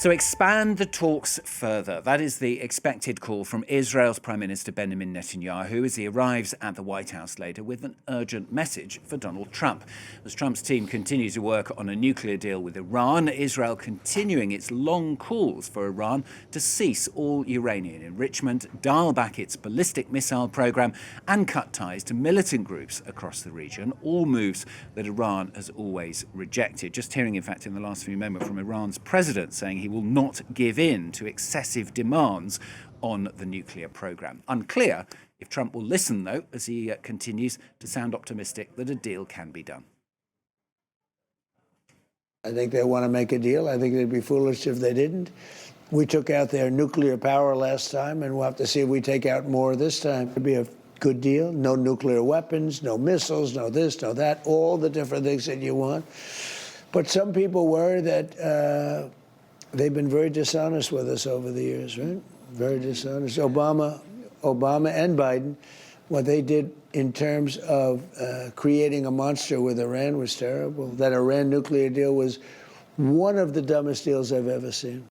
So expand the talks further. That is the expected call from Israel's Prime Minister Benjamin Netanyahu as he arrives at the White House later with an urgent message for Donald Trump. As Trump's team continues to work on a nuclear deal with Iran, Israel continuing its long calls for Iran to cease all uranium enrichment, dial back its ballistic missile program and cut ties to militant groups across the region, all moves that Iran has always rejected. Just hearing, in fact, in the last few moments from Iran's president saying he will not give in to excessive demands on the nuclear program. Unclear if Trump will listen, though, as he continues to sound optimistic that a deal can be done. I think they want to make a deal. I think they'd be foolish if they didn't. We took out their nuclear power last time, and we'll have to see if we take out more this time. It'd be a good deal. No nuclear weapons, no missiles, no this, no that, all the different things that you want. But some people worry that they've been very dishonest with us over the years, right? Very dishonest. Obama and Biden, what they did in terms of creating a monster with Iran was terrible. That Iran nuclear deal was one of the dumbest deals I've ever seen.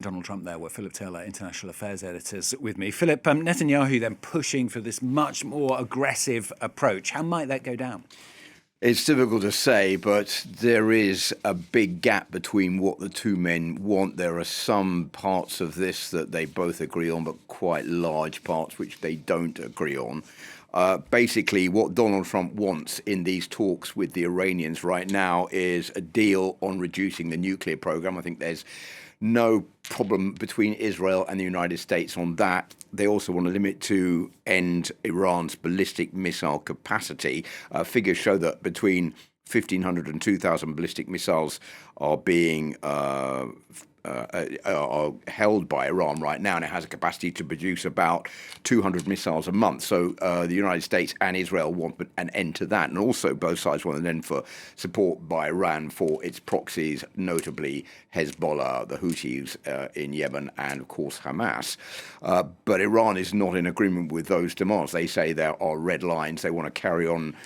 Donald Trump there, with Philip Turle, International Affairs Editors, with me. Philip, Netanyahu then pushing for this much more aggressive approach. How might that go down? It's difficult to say, but there is a big gap between what the two men want. There are some parts of this that they both agree on, but quite large parts which they don't agree on. Basically, what Donald Trump wants in these talks with the Iranians right now is a deal on reducing the nuclear program. I think there's no problem between Israel and the United States on that. They also want a limit to end Iran's ballistic missile capacity. Figures show that between 1,500 and 2,000 ballistic missiles are being are held by Iran right now, and it has a capacity to produce about 200 missiles a month. So the United States and Israel want an end to that, and also both sides want an end for support by Iran for its proxies, notably Hezbollah, the Houthis in Yemen, and of course Hamas. But Iran is not in agreement with those demands. They say there are red lines. They want to carry on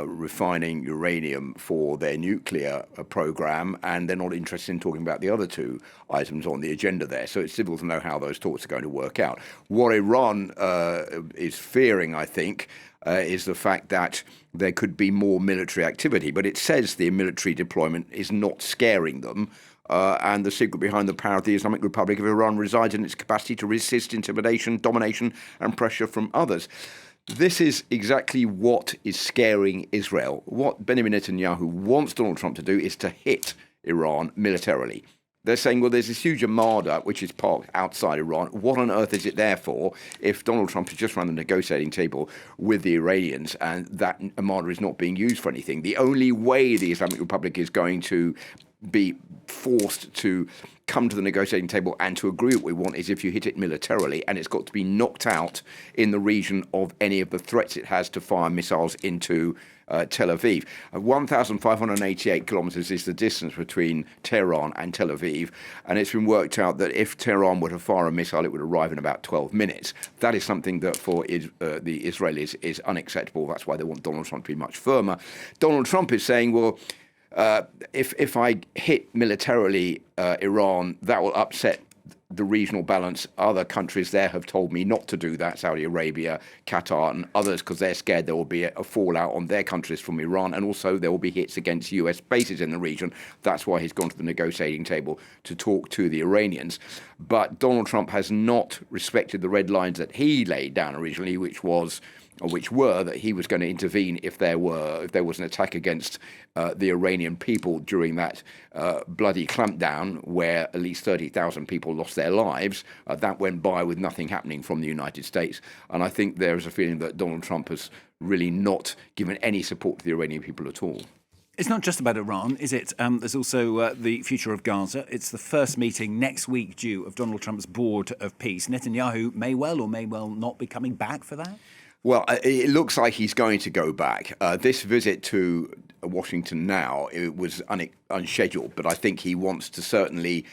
refining uranium for their nuclear program, and they're not interested in talking about the other two items on the agenda there. So it's difficult to know how those talks are going to work out. What Iran is fearing, I think, is the fact that there could be more military activity. But it says the military deployment is not scaring them. And the secret behind the power of the Islamic Republic of Iran resides in its capacity to resist intimidation, domination, and pressure from others. This is exactly what is scaring Israel. What Benjamin Netanyahu wants Donald Trump to do is to hit Iran militarily. They're saying, well, there's this huge armada which is parked outside Iran. What on earth is it there for if Donald Trump has just run the negotiating table with the Iranians and that armada is not being used for anything? The only way the Islamic Republic is going to be forced to come to the negotiating table and to agree what we want is if you hit it militarily, and it's got to be knocked out in the region of any of the threats it has to fire missiles into Tel Aviv. 1,588 kilometers is the distance between Tehran and Tel Aviv, and it's been worked out that if Tehran were to fire a missile, it would arrive in about 12 minutes. That is something that for the Israelis is unacceptable. That's why they want Donald Trump to be much firmer. Donald Trump is saying, well, if I hit militarily Iran, that will upset the regional balance. Other countries there have told me not to do that, Saudi Arabia, Qatar and others, because they're scared there will be a fallout on their countries from Iran, and also there will be hits against US bases in the region. That's why he's gone to the negotiating table to talk to the Iranians. But Donald Trump has not respected the red lines that he laid down originally, which were that he was going to intervene if there was an attack against the Iranian people during that bloody clampdown where at least 30,000 people lost their lives. That went by with nothing happening from the United States. And I think there is a feeling that Donald Trump has really not given any support to the Iranian people at all. It's not just about Iran, is it? There's also the future of Gaza. It's the first meeting next week due of Donald Trump's Board of Peace. Netanyahu may well or may well not be coming back for that. Well, it looks like he's going to go back. This visit to Washington now. It was unscheduled, but I think he wants to certainly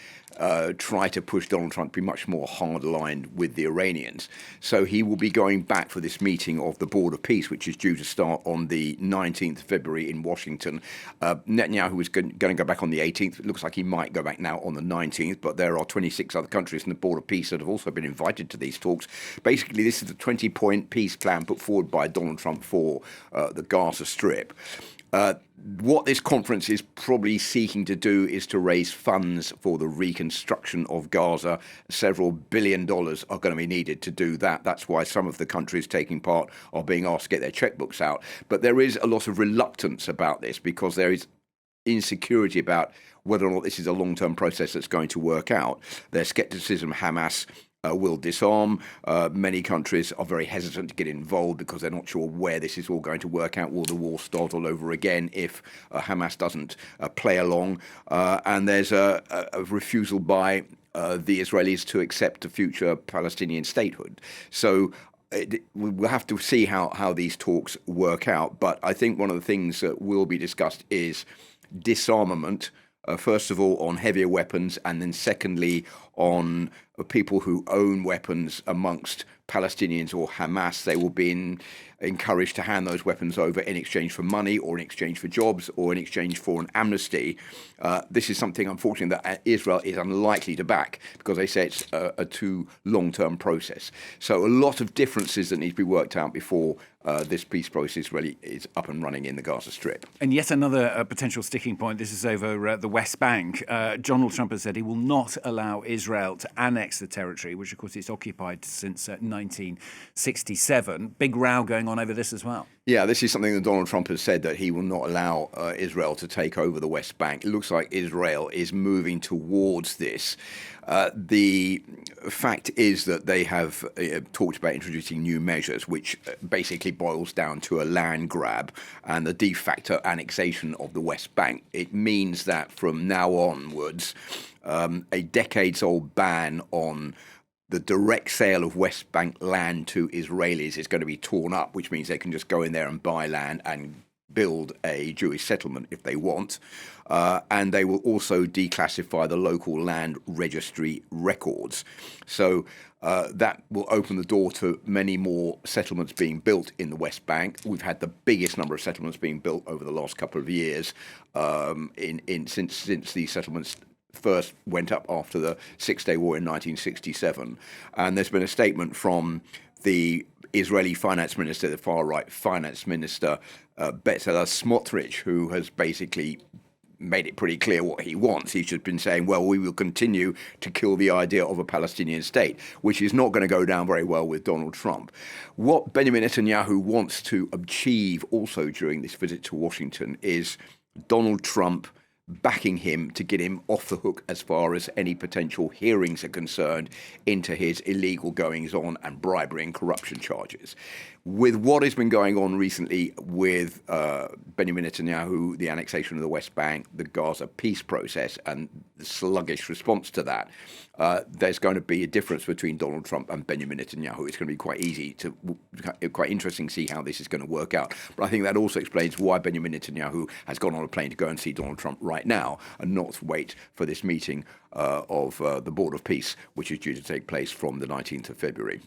try to push Donald Trump to be much more hard-lined with the Iranians. So he will be going back for this meeting of the Board of Peace, which is due to start on the 19th of February in Washington. Netanyahu was going to go back on the 18th. It looks like he might go back now on the 19th, but there are 26 other countries in the Board of Peace that have also been invited to these talks. Basically, this is the 20-point peace plan put forward by Donald Trump for the Gaza Strip. What this conference is probably seeking to do is to raise funds for the reconstruction of Gaza. Several $1 billion are going to be needed to do that. That's why some of the countries taking part are being asked to get their checkbooks out. But there is a lot of reluctance about this because there is insecurity about whether or not this is a long-term process that's going to work out. There's skepticism Hamas will disarm. Many countries are very hesitant to get involved because they're not sure where this is all going to work out. Will the war start all over again if Hamas doesn't play along? And there's a refusal by the Israelis to accept a future Palestinian statehood. So we'll have to see how these talks work out. But I think one of the things that will be discussed is disarmament. First of all, on heavier weapons, and then secondly, on people who own weapons amongst Palestinians or Hamas. They will be encouraged to hand those weapons over in exchange for money or in exchange for jobs or in exchange for an amnesty. This is something, unfortunately, that Israel is unlikely to back because they say it's a too long-term process. So a lot of differences that need to be worked out before this peace process really is up and running in the Gaza Strip. And yet another potential sticking point, this is over the West Bank. Donald Trump has said he will not allow Israel to annex the territory, which of course it's occupied since 1967. Big row going on over this as well. Yeah, this is something that Donald Trump has said, that he will not allow Israel to take over the West Bank. It looks like Israel is moving towards this. The fact is that they have talked about introducing new measures, which basically boils down to a land grab and the de facto annexation of the West Bank. It means that from now onwards, a decades-old ban on the direct sale of West Bank land to Israelis is going to be torn up, which means they can just go in there and buy land and build a Jewish settlement if they want. And they will also declassify the local land registry records. So that will open the door to many more settlements being built in the West Bank. We've had the biggest number of settlements being built over the last couple of years since these settlements first went up after the Six-Day War in 1967. And there's been a statement from the Israeli finance minister, the far-right finance minister, Bezalel Smotrich, who has basically made it pretty clear what he wants. He's just been saying, well, we will continue to kill the idea of a Palestinian state, which is not going to go down very well with Donald Trump. What Benjamin Netanyahu wants to achieve also during this visit to Washington is Donald Trump backing him to get him off the hook as far as any potential hearings are concerned into his illegal goings-on and bribery and corruption charges. With what has been going on recently with Benjamin Netanyahu, the annexation of the West Bank, the Gaza peace process, and the sluggish response to that, there's going to be a difference between Donald Trump and Benjamin Netanyahu. It's going to be quite interesting to see how this is going to work out. But I think that also explains why Benjamin Netanyahu has gone on a plane to go and see Donald Trump right now and not wait for this meeting of the Board of Peace, which is due to take place from the 19th of February.